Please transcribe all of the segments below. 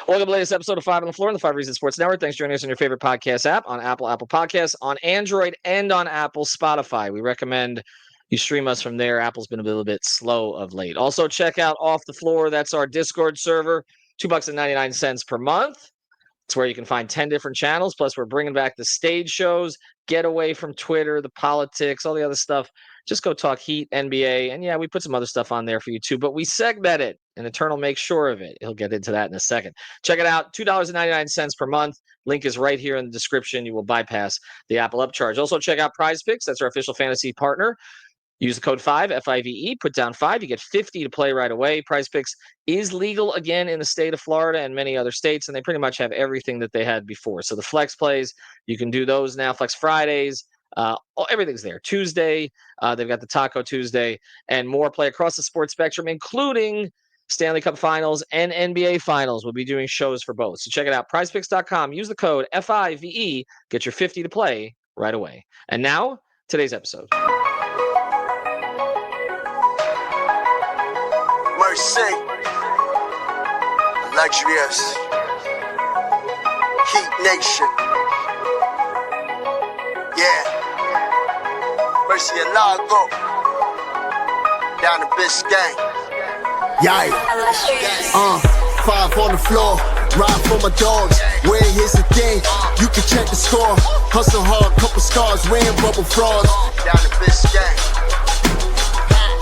Welcome to the latest episode of Five on the Floor on the Five Reasons Sports Network. Thanks for joining us on your favorite podcast app, on Apple Podcasts, on Android, and on Apple Spotify. We recommend you stream us from there. Apple's been a little bit slow of late. Also, check out Off the Floor. That's our Discord server, $2.99 per month. It's where you can find 10 different channels. Plus, we're bringing back the stage shows, get away from Twitter, the politics, all the other stuff. Just go talk Heat, NBA. And yeah, we put some other stuff on there for you too, but we segment it, and Eternal makes sure of it. He'll get into that in a second. Check it out, $2.99 per month. Link is right here in the description. You will bypass the Apple upcharge. Also, check out Prize Picks. That's our official fantasy partner. Use the code 5, F-I-V-E, put down 5. You get 50 to play right away. Prize Picks is legal again in the state of Florida and many other states, and they pretty much have everything that they had before. So the flex plays, you can do those now, Flex Fridays. Everything's there. Tuesday, they've got the Taco Tuesday, and more play across the sports spectrum, including Stanley Cup Finals and NBA Finals. We'll be doing shows for both. So check it out, prizepicks.com. Use the code F-I-V-E. Get your 50 to play right away. And now, today's episode. Mercy, luxurious, Heat Nation, yeah, Mercy and Lago, down in Biscayne, yeah, 5 on the floor, ride for my dogs, where here's the thing, you can check the score, hustle hard, couple scars, wearing bubble frogs, down in Biscayne.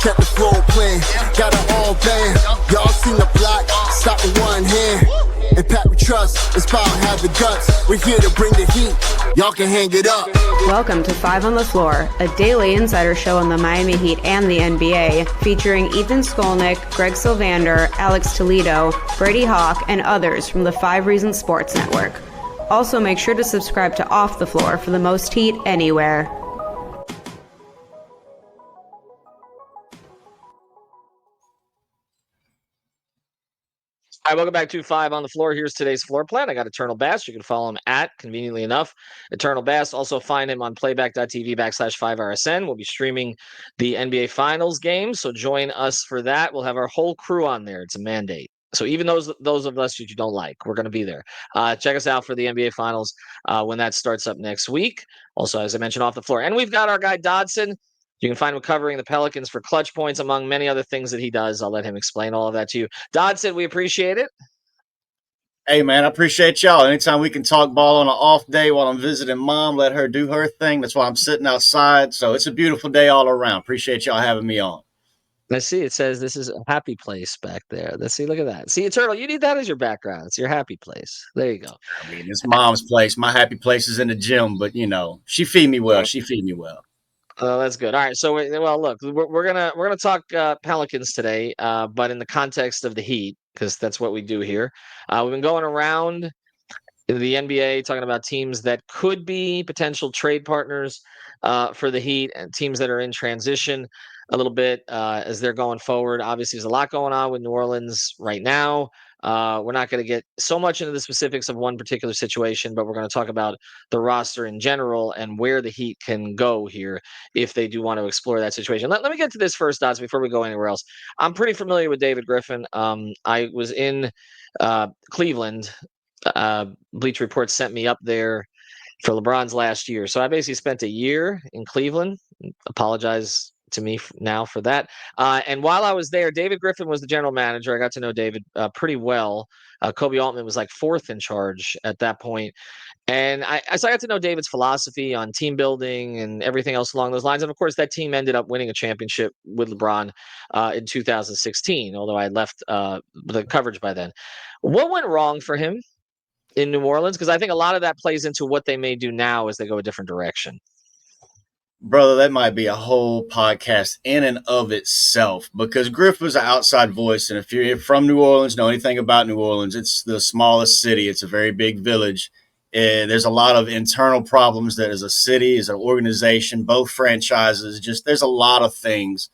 Kept the floor playing, got it all banned. Y'all seen the block, stop with one hand. And Pat we trust, it's about have the guts. We're here to bring the heat, y'all can hang it up. Welcome to Five on the Floor, a daily insider show on the Miami Heat and the NBA, featuring Ethan Skolnick, Greg Sylvander, Alex Toledo, Brady Hawk, and others from the 5 Reasons Sports Network. Also, make sure to subscribe to Off the Floor for the most heat anywhere. All right, welcome back to 5 on the Floor. Here's today's floor plan. I got Eternal Bast. You can follow him at, conveniently enough, Eternal Bast. Also find him on playback.tv/5RSN. We'll be streaming the NBA Finals game, so join us for that. We'll have our whole crew on there. It's a mandate. So even those of us that you don't like, we're going to be there. Check us out for the NBA Finals when that starts up next week. Also, as I mentioned, Off the Floor. And we've got our guy Dodson. You can find him covering the Pelicans for ClutchPoints, among many other things that he does. I'll let him explain all of that to you. Dodson, we appreciate it. Hey, man, I appreciate y'all. Anytime we can talk ball on an off day while I'm visiting mom, let her do her thing. That's why I'm sitting outside. So it's a beautiful day all around. Appreciate y'all having me on. Let's see. It says this is a happy place back there. Let's see. Look at that. See, Eternal, you need that as your background. It's your happy place. There you go. I mean, it's mom's place. My happy place is in the gym, but, you know, she feed me well. She feed me well. Oh, that's good. All right. So, look, we're gonna talk Pelicans today, but in the context of the Heat, because that's what we do here. We've been going around the NBA talking about teams that could be potential trade partners for the Heat and teams that are in transition a little bit as they're going forward. Obviously, there's a lot going on with New Orleans right now. We're not going to get so much into the specifics of one particular situation, but we're going to talk about the roster in general and where the Heat can go here if they do want to explore that situation. Let me get to this first, Dots, before we go anywhere else. I'm pretty familiar with David Griffin. I was in Cleveland. Bleach Report sent me up there for LeBron's last year. So I basically spent a year in Cleveland. Apologize to me now for that. And while I was there, David Griffin was the general manager. I got to know David pretty well. Kobe Altman was like 4th in charge at that point. And so I got to know David's philosophy on team building and everything else along those lines. And of course, that team ended up winning a championship with LeBron in 2016, although I left the coverage by then. What went wrong for him in New Orleans? Because I think a lot of that plays into what they may do now as they go a different direction. Brother, that might be a whole podcast in and of itself because Griff was an outside voice. And if you're from New Orleans, know anything about New Orleans, it's the smallest city. It's a very big village. There's a lot of internal problems that as a city, as an organization, both franchises, just there's a lot of things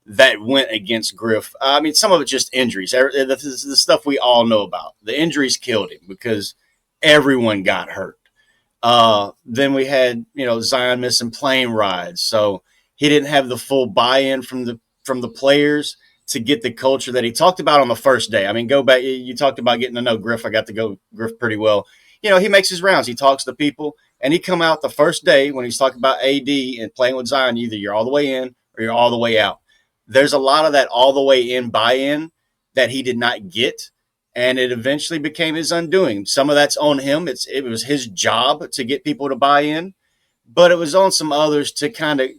that went against Griff. I mean, some of it just injuries. The stuff we all know about. The injuries killed him because everyone got hurt. Then we had, Zion missing plane rides. So he didn't have the full buy-in from the players. to get the culture that he talked about on the first day. I mean, go back. You talked about getting to know Griff. I got to go Griff pretty well. He makes his rounds. He talks to people, and he come out the first day when he's talking about AD and playing with Zion. Either you're all the way in or you're all the way out. There's a lot of that all the way in buy-in that he did not get, and it eventually became his undoing. Some of that's on him. It was his job to get people to buy in, but it was on some others to kind of,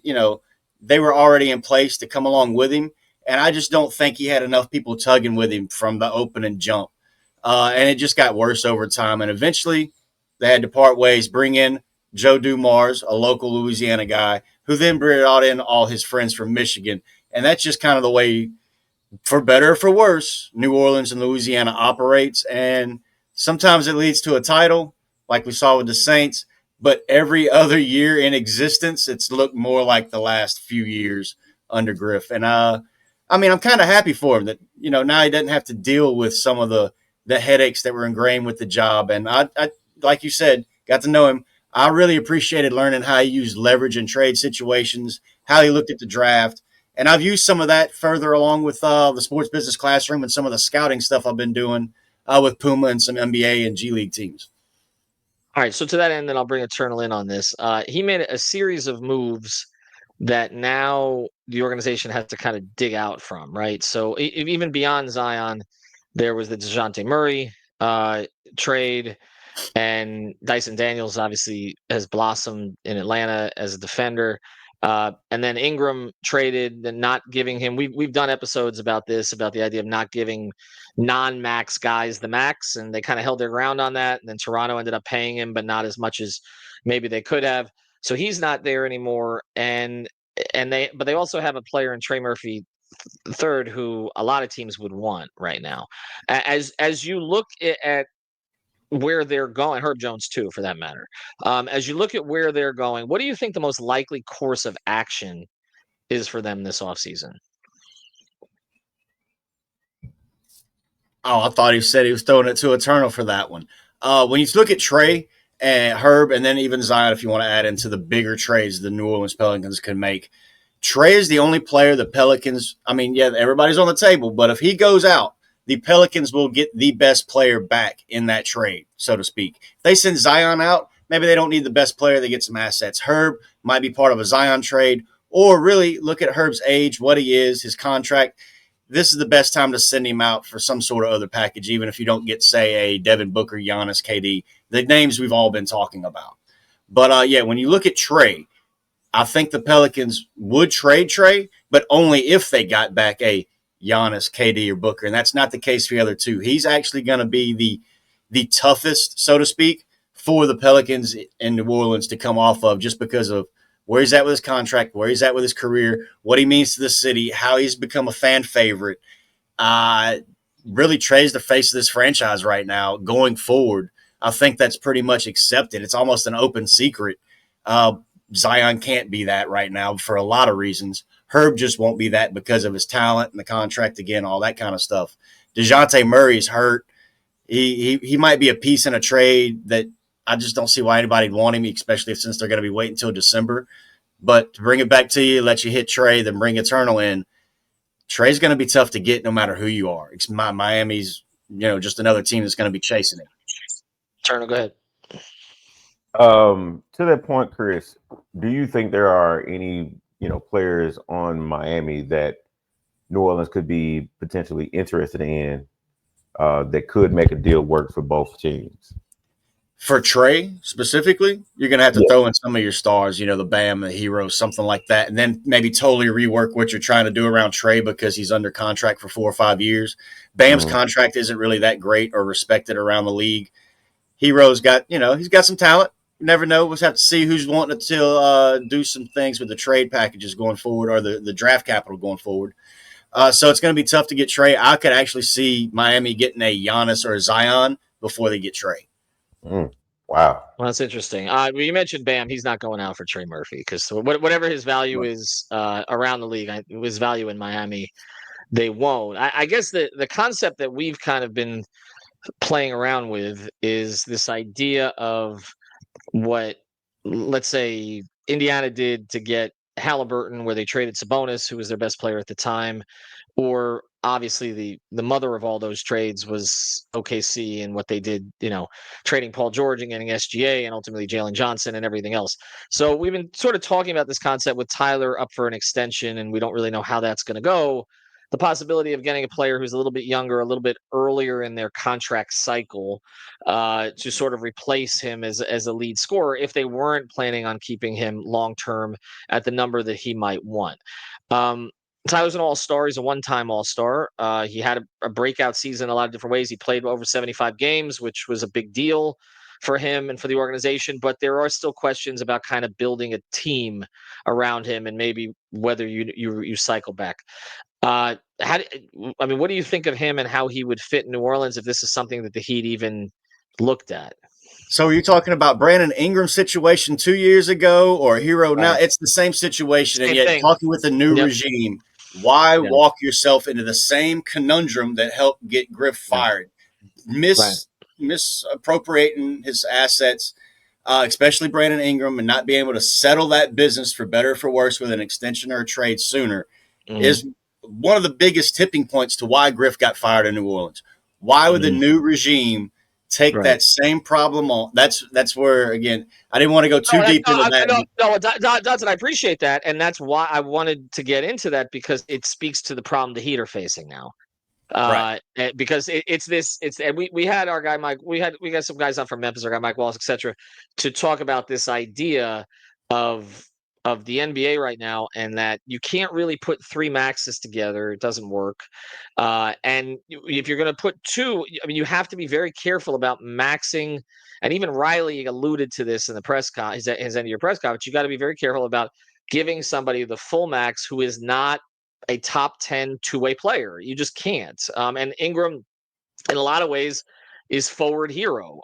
they were already in place to come along with him. And I just don't think he had enough people tugging with him from the opening jump. And it just got worse over time. And eventually they had to part ways, bring in Joe Dumars, a local Louisiana guy, who then brought in all his friends from Michigan. And that's just kind of the way, for better or for worse, New Orleans and Louisiana operates. And sometimes it leads to a title, like we saw with the Saints. But every other year in existence, it's looked more like the last few years under Griff. And I'm kind of happy for him that, now he doesn't have to deal with some of the headaches that were ingrained with the job. And I like you said, got to know him. I really appreciated learning how he used leverage in trade situations, how he looked at the draft. And I've used some of that further along with the sports business classroom and some of the scouting stuff I've been doing with Puma and some NBA and G League teams. All right, so to that end, then I'll bring Eternal in on this. He made a series of moves that now the organization has to kind of dig out from, right? So even beyond Zion, there was the DeJounte Murray trade, and Dyson Daniels obviously has blossomed in Atlanta as a defender. And then Ingram traded and not giving him. We've done episodes about this, about the idea of not giving non-max guys the max, and they kind of held their ground on that. And then Toronto ended up paying him, but not as much as maybe they could have. So he's not there anymore. But they also have a player in Trey Murphy III who a lot of teams would want right now. As you look at where they're going, Herb Jones too, for that matter. As you look at where they're going, what do you think the most likely course of action is for them this offseason? Oh, I thought he said he was throwing it to Eternal for that one. When you look at Trey and Herb, and then even Zion, if you want to add into the bigger trades the New Orleans Pelicans can make, Trey is the only player the Pelicans, everybody's on the table, but if he goes out, the Pelicans will get the best player back in that trade, so to speak. If they send Zion out, maybe they don't need the best player. They get some assets. Herb might be part of a Zion trade, or really look at Herb's age, what he is, his contract. This is the best time to send him out for some sort of other package, even if you don't get, say, a Devin Booker, Giannis, KD, the names we've all been talking about. But, when you look at Trey, I think the Pelicans would trade Trey, but only if they got back a Giannis, KD, or Booker, and that's not the case for the other two. He's actually going to be the toughest, so to speak, for the Pelicans in New Orleans to come off of, just because of where he's at with his contract, where he's at with his career, what he means to the city, how he's become a fan favorite. Really Trey's the face of this franchise right now going forward. I think that's pretty much accepted. It's almost an open secret. Zion can't be that right now for a lot of reasons. Herb just won't be that because of his talent and the contract, again, all that kind of stuff. DeJounte Murray's hurt. He might be a piece in a trade that I just don't see why anybody'd want him, especially since they're going to be waiting until December. But to bring it back to you, let you hit Trey, then bring Eternal in. Trey's going to be tough to get no matter who you are. Miami's, just another team that's going to be chasing him. Eternal, go ahead. To that point, Chris, do you think there are any, players on Miami that New Orleans could be potentially interested in that could make a deal work for both teams? For Trey specifically, you're going to have to throw in some of your stars, the Bam, the Hero, something like that, and then maybe totally rework what you're trying to do around Trey because he's under contract for 4 or 5 years. Bam's contract isn't really that great or respected around the league. Hero's got, he's got some talent. You never know. We'll have to see who's wanting to do some things with the trade packages going forward or the draft capital going forward. So it's going to be tough to get Trey. I could actually see Miami getting a Giannis or a Zion before they get Trey. Wow. Well, that's interesting. You mentioned Bam. He's not going out for Trey Murphy because whatever his value is around the league, his value in Miami, they won't. I guess the concept that we've kind of been playing around with is this idea of what, let's say, Indiana did to get Halliburton, where they traded Sabonis, who was their best player at the time, or obviously the mother of all those trades was OKC and what they did, trading Paul George and getting SGA and ultimately Jalen Johnson and everything else. So we've been sort of talking about this concept with Tyler up for an extension, and we don't really know how that's going to go. The possibility of getting a player who's a little bit younger, a little bit earlier in their contract cycle, to sort of replace him as a lead scorer if they weren't planning on keeping him long term at the number that he might want. Tyler's an all-star. He's a one-time all-star. He had a breakout season in a lot of different ways. He played over 75 games, which was a big deal for him and for the organization. But there are still questions about kind of building a team around him and maybe whether you cycle back. What do you think of him and how he would fit in New Orleans if this is something that the Heat even looked at? So are you talking about Brandon Ingram's situation 2 years ago or Hero now? Right. It's the same situation, Same and yet thing. talking with a new Yep. regime, why Yeah. walk yourself into the same conundrum that helped get Griff fired? Misappropriating his assets, especially Brandon Ingram, and not being able to settle that business for better or for worse with an extension or a trade sooner is one of the biggest tipping points to why Griff got fired in New Orleans. Why would the new regime take that same problem on? That's where, again, I didn't want to go too deep into that. Dodson, I appreciate that, and that's why I wanted to get into that, because it speaks to the problem the Heat are facing now. Right. Because and we had our guy Mike, we got some guys on from Memphis, our guy Mike Wallace, etc., to talk about this idea of the NBA right now, and that you can't really put three maxes together; it doesn't work. And if you're going to put two, you have to be very careful about maxing. And even Riley alluded to this in the his end of your press conference. You got to be very careful about giving somebody the full max who is not a top 10 two-way player. You just can't. And Ingram, in a lot of ways, is forward hero.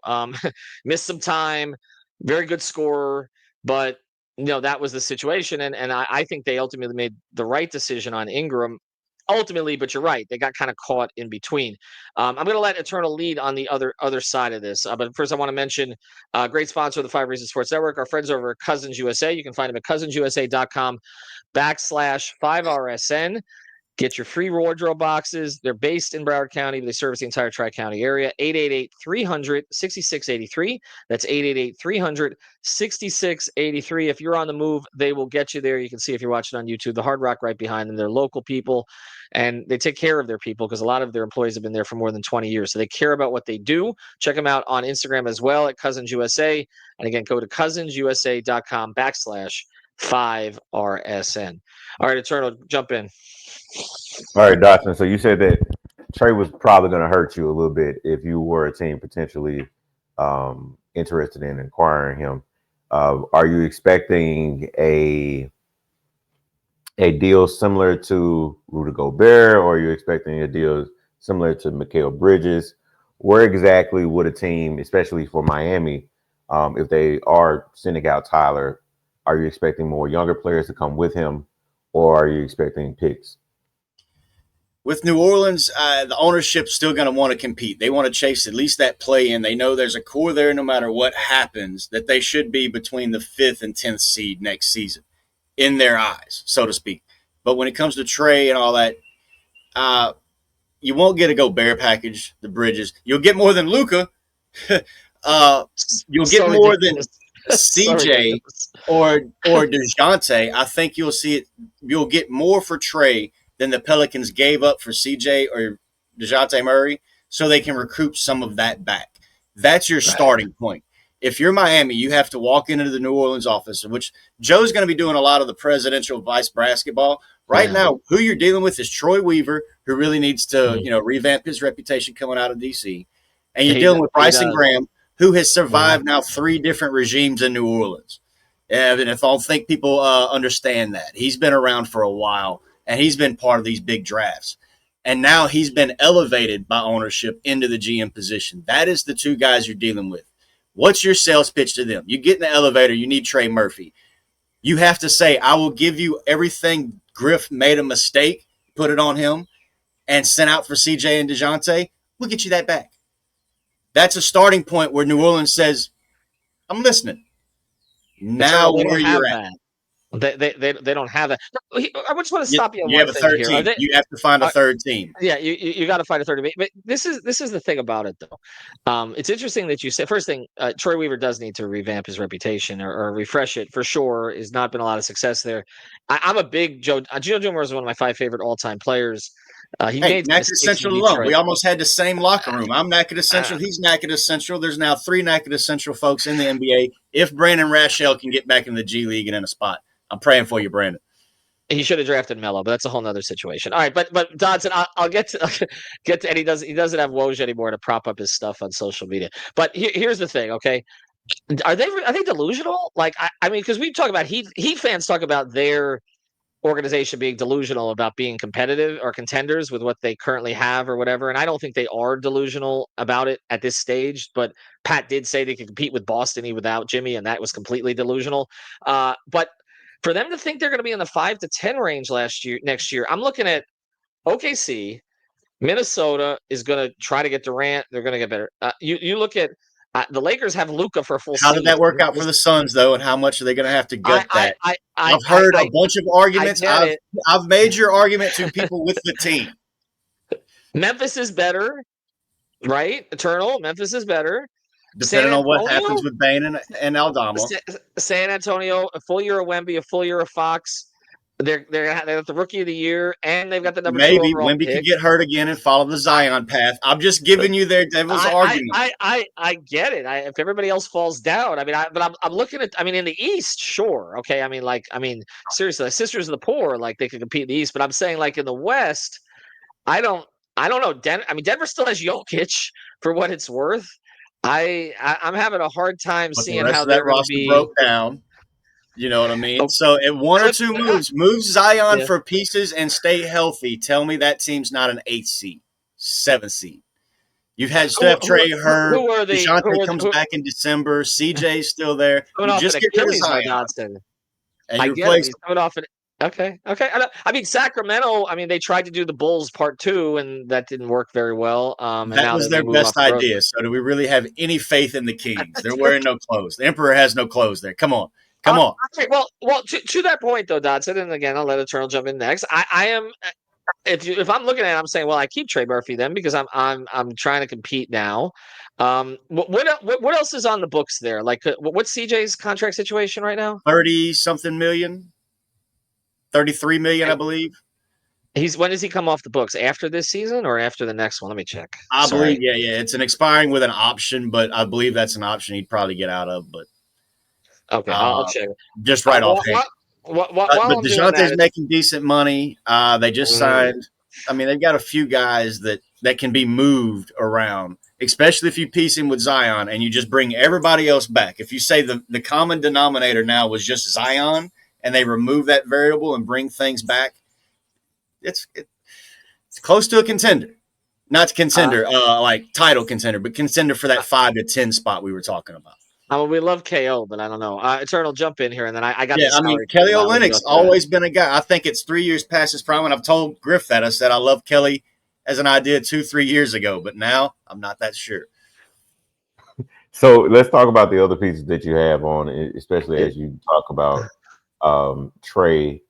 Missed some time, very good scorer, but that was the situation. And I think they ultimately made the right decision on Ingram. Ultimately, but you're right, they got kind of caught in between. I'm going to let Eternal lead on the other side of this, but first I want to mention great sponsor of the 5 Reasons Sports Network, our friends over at Cousins USA. You can find them at cousinsusa.com/5RSN. Get your free wardrobe boxes. They're based in Broward County, but they service the entire Tri-County area. 888-300-6683. That's 888-300-6683. If you're on the move, they will get you there. You can see if you're watching on YouTube, the Hard Rock right behind them. They're local people, and they take care of their people because a lot of their employees have been there for more than 20 years. So they care about what they do. Check them out on Instagram as well at Cousins USA. And again, go to cousinsusa.com/5RSN. All right, Eternal, jump in. All right, Dodson. So you said that Trey was probably going to hurt you a little bit if you were a team potentially interested in acquiring him. Are you expecting a deal similar to Rudy Gobert, or are you expecting a deal similar to Mikal Bridges? Where exactly would a team, especially for Miami, if they are sending out Tyler, are you expecting more younger players to come with him, or are you expecting picks? With New Orleans, the ownership's still going to want to compete. They want to chase at least that play-in. They know there's a core there no matter what happens, that they should be between the 5th and 10th seed next season, in their eyes, so to speak. But when it comes to Trey and all that, you won't get a Gobert package, the Bridges. You'll get more than Luka. You'll get more than CJ or DeJounte. I think you'll see it. You'll get more for Trey than the Pelicans gave up for CJ or DeJounte Murray, so they can recoup some of that back. That's your starting point. If you're Miami, you have to walk into the New Orleans office, which Joe's going to be doing a lot of the presidential vice basketball. Right now, who you're dealing with is Troy Weaver, who really needs to revamp his reputation coming out of D.C., and you're dealing with Bryson Graham, who has survived now 3 different regimes in New Orleans. And if I don't think people understand that, he's been around for a while. And he's been part of these big drafts. And now he's been elevated by ownership into the GM position. That is the 2 guys you're dealing with. What's your sales pitch to them? You get in the elevator, you need Trey Murphy. You have to say, I will give you everything Griff made a mistake, put it on him, and sent out for CJ and DeJounte. We'll get you that back. That's a starting point where New Orleans says, I'm listening. Now where you're at. They don't have that. I just want to You, stop you on you one have a thing third here. team. You have to find a third team. Yeah, you got to find a third. But this is the thing about it, though. It's interesting that you said first thing. Troy Weaver does need to revamp his reputation or refresh it for sure. Has not been a lot of success there. I'm a big Joe Dumars is one of my 5 favorite all time players. He Hey, made some Natchitoches mistakes in Central alone. Detroit. We almost had the same locker room. I'm Natchitoches Uh, Central. He's Natchitoches Central. There's now 3 Natchitoches Central folks in the NBA. If Brandon Rashell can get back in the G League and in a spot, I'm praying for you, Brandon. he should have drafted Melo, but that's a whole nother situation. All right, but Dodson, I'll get to get to, and he doesn't have Woj anymore to prop up his stuff on social media. But here's the thing, okay? Are they delusional? Like I mean, because we talk about Heat fans talk about their organization being delusional about being competitive or contenders with what they currently have or whatever, and I don't think they are delusional about it at this stage. But Pat did say they could compete with Boston even without Jimmy, and that was completely delusional. But for them to think they're going to be in the 5 to 10 range next year, I'm looking at OKC. Minnesota is going to try to get Durant. They're going to get better. You look at the Lakers have Luca for a full How did season. that work out for the Suns, though, and how much are they going to have to gut that? I I've heard a I bunch of I arguments. get it. I've made your argument to people with the team. Memphis is better, right? Eternal. Memphis is better. San Depending on what Antonio, happens with Bane and Aldama. San Antonio, a full year of Wemby, a full year of Fox. They got the rookie of the year, and they've got the number 2 Maybe overall Wemby could pick. get hurt again and follow the Zion path. I'm just giving you their devil's argument. I get it. If everybody else falls down, I mean, I'm looking at. I mean, in the East, sure, okay. I mean, seriously, like Sisters of the Poor, like they could compete in the East, but I'm saying like in the West, I don't know. Denver still has Jokic for what it's worth. I'm having a hard time But the seeing rest how of that they're going to roster be. broke down. You know what I mean? Oh, So if one or two move Zion yeah. for pieces and stay healthy, tell me that team's not an 8th seed, 7th seed. You've had Steph, Trey hurt. Who are the DeJounte comes back in December. CJ's still there. coming You off just an get rid of Achilles, though, Zion Dodson? and I you get it. replace He's coming off an okay. I mean, Sacramento. I mean, they tried to do the Bulls Part 2, and that didn't work very well. And that now was they may their move off best the road. idea. So do we really have any faith in the Kings? They're wearing no clothes. The Emperor has no clothes there. Come on. Come on. Okay, well, to that point though, Dodson, and again, I'll let Eternal jump in next. I am if I'm looking at it, I'm saying, well, I keep Trey Murphy then because I'm trying to compete now. What else is on the books there? Like, what's CJ's contract situation right now? 30-something million, 33 million, I believe. When does he come off the books? After this season or after the next one? Let me check. I Sorry. believe, yeah. It's an expiring with an option, but I believe that's an option he'd probably get out of. But Okay, I'll check. just right offhand. While But I'm doing DeJounte's that, making decent money. They just signed. I mean, they've got a few guys that can be moved around, especially if you piece him with Zion and you just bring everybody else back. If you say the common denominator now was just Zion and they remove that variable and bring things back, it's close to a contender. Not contender, like title contender, but contender for that 5 to 10 spot we were talking about. we love KO, but I don't know. Eternal, jump in here, and then I got. Yeah, the I mean, salary Kelly cap out. Olynyk's always been a guy. I think it's 3 years past his prime, and I've told Griff that. I said I love Kelly as an idea 2-3 years ago, but now I'm not that sure. So let's talk about the other pieces that you have on, especially as you talk about Trey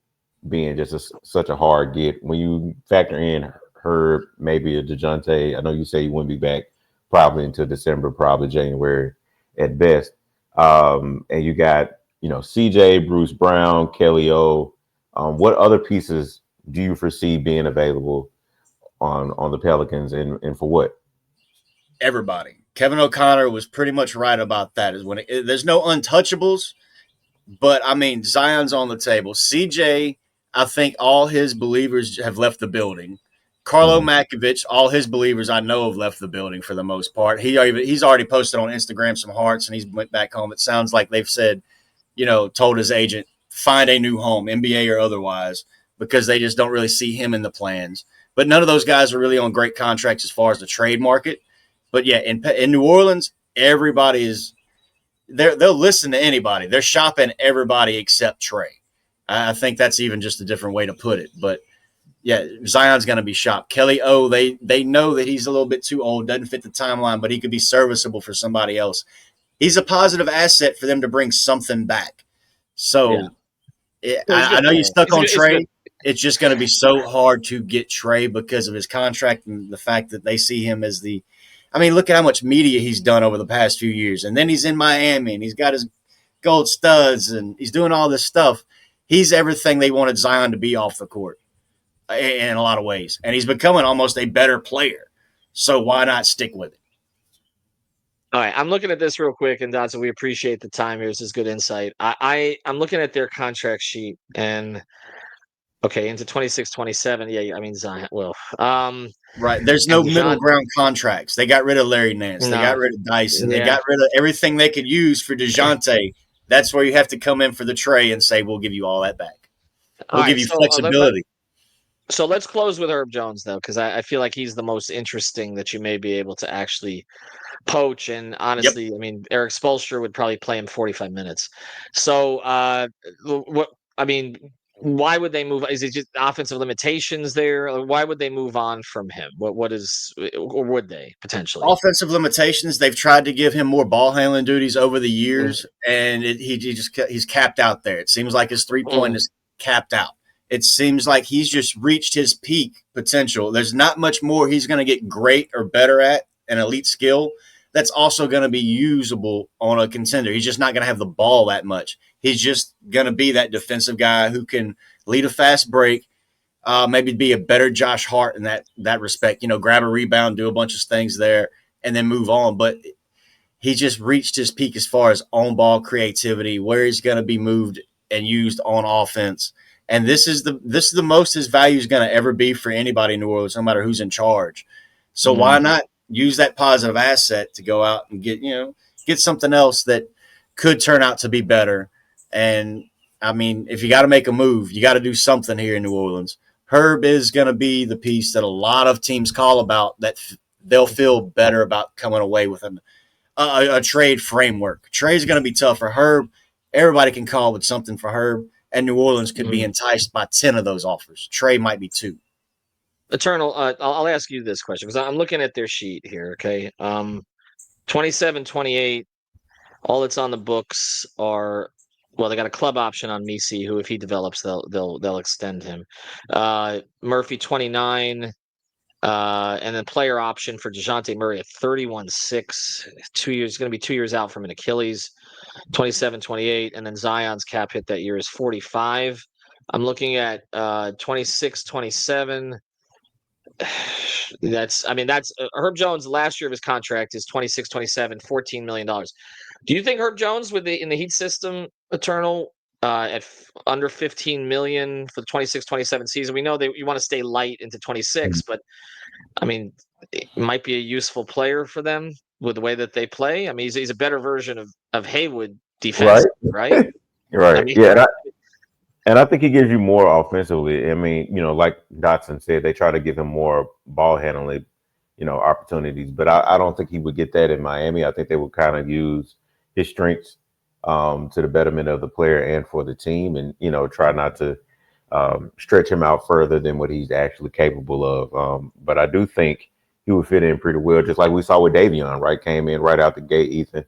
being just such a hard get. When you factor in her, maybe a DeJounte, I know you say you wouldn't be back probably until December, probably January at best. And you got, CJ, Bruce Brown, Kelly O. What other pieces do you foresee being available on the Pelicans and for what? Everybody. Kevin O'Connor was pretty much right about that. Is when there's no untouchables, but I mean Zion's on the table. CJ, I think all his believers have left the building. Carlo Makovich, all his believers I know have left the building for the most part. He's already posted on Instagram some hearts and he's went back home. It sounds like they've said, told his agent find a new home, NBA or otherwise, because they just don't really see him in the plans. But none of those guys are really on great contracts as far as the trade market. But yeah, in New Orleans, everybody is they'll listen to anybody. They're shopping everybody except Trey. I think that's even just a different way to put it. But yeah, Zion's going to be shopped. Kelly O, they know that he's a little bit too old, doesn't fit the timeline, but he could be serviceable for somebody else. He's a positive asset for them to bring something back. So I know you're stuck on He's good. Trey. It's just going to be so hard to get Trey because of his contract and the fact that they see him as the. I mean, look at how much media he's done over the past few years, and then he's in Miami and he's got his gold studs and he's doing all this stuff. He's everything they wanted Zion to be off the court in a lot of ways, and he's becoming almost a better player. So why not stick with it? All right, I'm looking at this real quick, and Dodson, we appreciate the time here. This is good insight. I'm looking at their contract sheet, and okay, into 26, 27. Yeah, I mean Zion. Well, Right. There's and no middle ground contracts. They got rid of Larry Nance. They got no, rid of Dyson. They yeah. got rid of everything they could use for DeJounte. That's where you have to come in for the Trey and say, we'll give you all that back. All We'll give right, you so flexibility. so let's close with Herb Jones though, because I feel like he's the most interesting that you may be able to actually poach. And Yep. honestly, I mean, Eric Spoelstra would probably play him 45 minutes. So, what I mean, why would they move? Is it just offensive limitations there? Or why would they move on from him? What is, or would they potentially? Offensive limitations. They've tried to give him more ball handling duties over the years, and he's capped out there. It seems like his 3-point is capped out. It seems like he's just reached his peak potential. There's not much more he's going to get great or better at an elite skill that's also going to be usable on a contender. He's just not going to have the ball that much. He's just going to be that defensive guy who can lead a fast break, maybe be a better Josh Hart in that respect. You know, grab a rebound, do a bunch of things there, and then move on. But he just reached his peak as far as on-ball creativity, where he's going to be moved and used on offense. And this is the most his value is going to ever be for anybody in New Orleans, no matter who's in charge. So why not use that positive asset to go out and get something else that could turn out to be better? And I mean, if you got to make a move, you got to do something here in New Orleans. Herb is going to be the piece that a lot of teams call about that they'll feel better about coming away with a trade framework. Trade's going to be tough for Herb. Everybody can call with something for Herb, and New Orleans could be enticed by 10 of those offers. Trey might be 2. Eternal, I'll ask you this question because I'm looking at their sheet here. Okay, 27, 28. All that's on the books are, well, they got a club option on Misi, who if he develops, they'll extend him. Murphy 29, and then player option for DeJounte Murray at 31.6. 2 years, going to be 2 years out from an Achilles. 27, 28, and then Zion's cap hit that year is 45. I'm looking at 26, 27. That's Herb Jones. Last year of his contract is 26, 27, $14 million. Do you think Herb Jones in the Heat system, Eternal, at under 15 million for the 26, 27 season? We know that you want to stay light into 26, but I mean, it might be a useful player for them with the way that they play. I mean, he's a better version of Haywood defensively, right? Right. I mean, yeah. And I think he gives you more offensively. I mean, like Dodson said, they try to give him more ball handling, opportunities. But I don't think he would get that in Miami. I think they would kind of use his strengths to the betterment of the player and for the team, and try not to stretch him out further than what he's actually capable of. But I do think he would fit in pretty well, just like we saw with Davion, right? Came in right out the gate, Ethan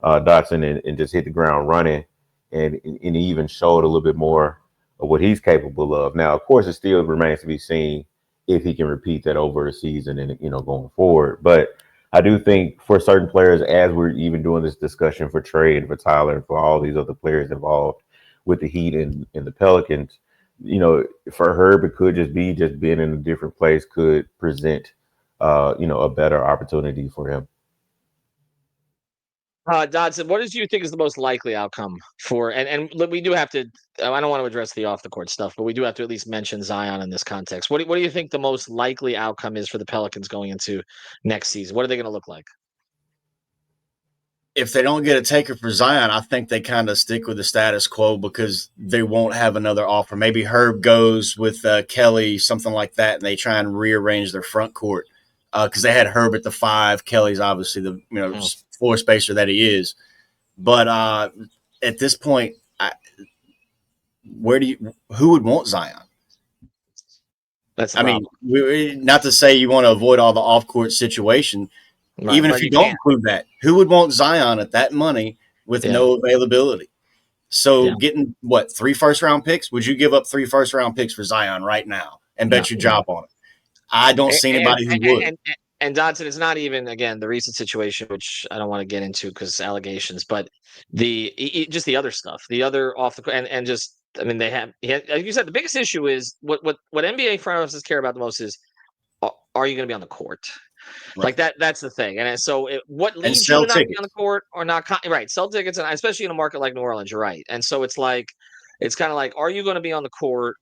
Dodson, and just hit the ground running, and he even showed a little bit more of what he's capable of. Now, of course, it still remains to be seen if he can repeat that over the season and going forward. But I do think for certain players, as we're even doing this discussion for Trey and for Tyler and for all these other players involved with the Heat and the Pelicans, for Herb, it could just being in a different place could present, a better opportunity for him. Dodson, what do you think is the most likely outcome for? And we do have to. I don't want to address the off the court stuff, but we do have to at least mention Zion in this context. What do you think the most likely outcome is for the Pelicans going into next season? What are they going to look like? If they don't get a taker for Zion, I think they kind of stick with the status quo because they won't have another offer. Maybe Herb goes with Kelly, something like that, and they try and rearrange their front court because they had Herb at the 5. Kelly's obviously the floor spacer that he is. But at this point, who would want Zion? I mean, not to say you want to avoid all the off court situation. Even if you don't include that, who would want Zion at that money with no availability? So getting what 3 first-round picks? Would you give up 3 first-round picks for Zion right now and bet your job on it? I don't see anybody who would. And Dodson is not even, again, the recent situation, which I don't want to get into because allegations, but just the other stuff, the other off the and just, I mean, like you said, the biggest issue is what NBA front offices care about the most is, are you going to be on the court? Right. Like that's the thing. And so what leads you to not be on the court or not? Right. Sell tickets, and especially in a market like New Orleans, you're right. And so it's kind of like, are you going to be on the court?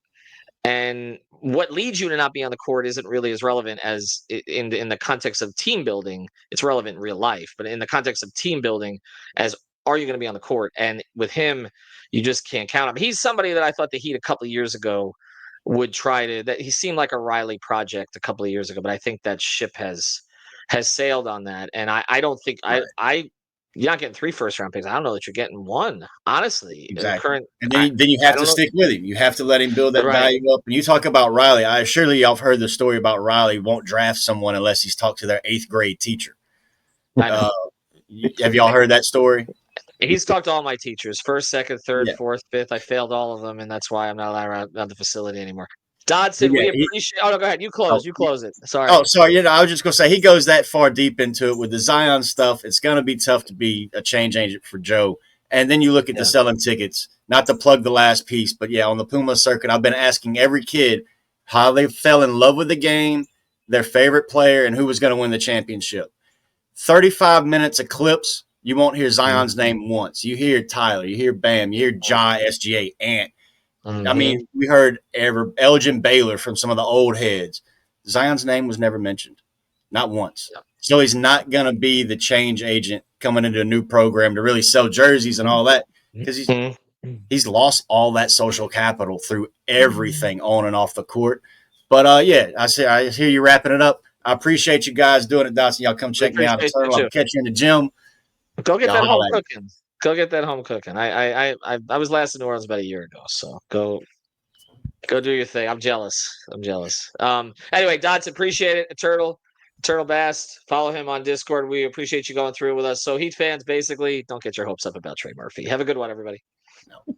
And what leads you to not be on the court isn't really as relevant as in the context of team building. It's relevant in real life, but in the context of team building, as are you going to be on the court? And with him, you just can't count him. He's somebody that I thought the Heat a couple of years ago would try to. That he seemed like a Riley project a couple of years ago, but I think that ship has sailed on that. And I don't think you're not getting 3 first-round picks. I don't know that you're getting 1, honestly. Exactly. And then you have to stick with him. You have to let him build that value up. And you talk about Riley. Surely y'all have heard the story about Riley won't draft someone unless he's talked to their 8th grade teacher. Have y'all heard that story? He's talked to all my teachers, 1st, 2nd, 3rd, 4th, 5th. I failed all of them, and that's why I'm not allowed around the facility anymore. Dodson, we appreciate. Oh no, go ahead. You close. You close it. Sorry. Oh, sorry. I was just gonna say he goes that far deep into it with the Zion stuff. It's gonna be tough to be a change agent for Joe. And then you look at the selling tickets. Not to plug the last piece, but on the Puma circuit, I've been asking every kid how they fell in love with the game, their favorite player, and who was going to win the championship. 35 minutes of clips. You won't hear Zion's name once. You hear Tyler. You hear Bam. You hear Ja, SGA, Ant. I mean, we heard Elgin Baylor from some of the old heads. Zion's name was never mentioned, not once. So he's not going to be the change agent coming into a new program to really sell jerseys and all that because he's lost all that social capital through everything on and off the court. But I hear you wrapping it up. I appreciate you guys doing it, Dodson. Y'all come check me out. I'll catch you in the gym. Go get that home cooking. Go get that home cooking. I was last in New Orleans about a year ago, so go do your thing. I'm jealous. Anyway, Dodson, appreciate it. Eternal Bast. Follow him on Discord. We appreciate you going through with us. So Heat fans, basically, don't get your hopes up about Trey Murphy. Have a good one, everybody. No.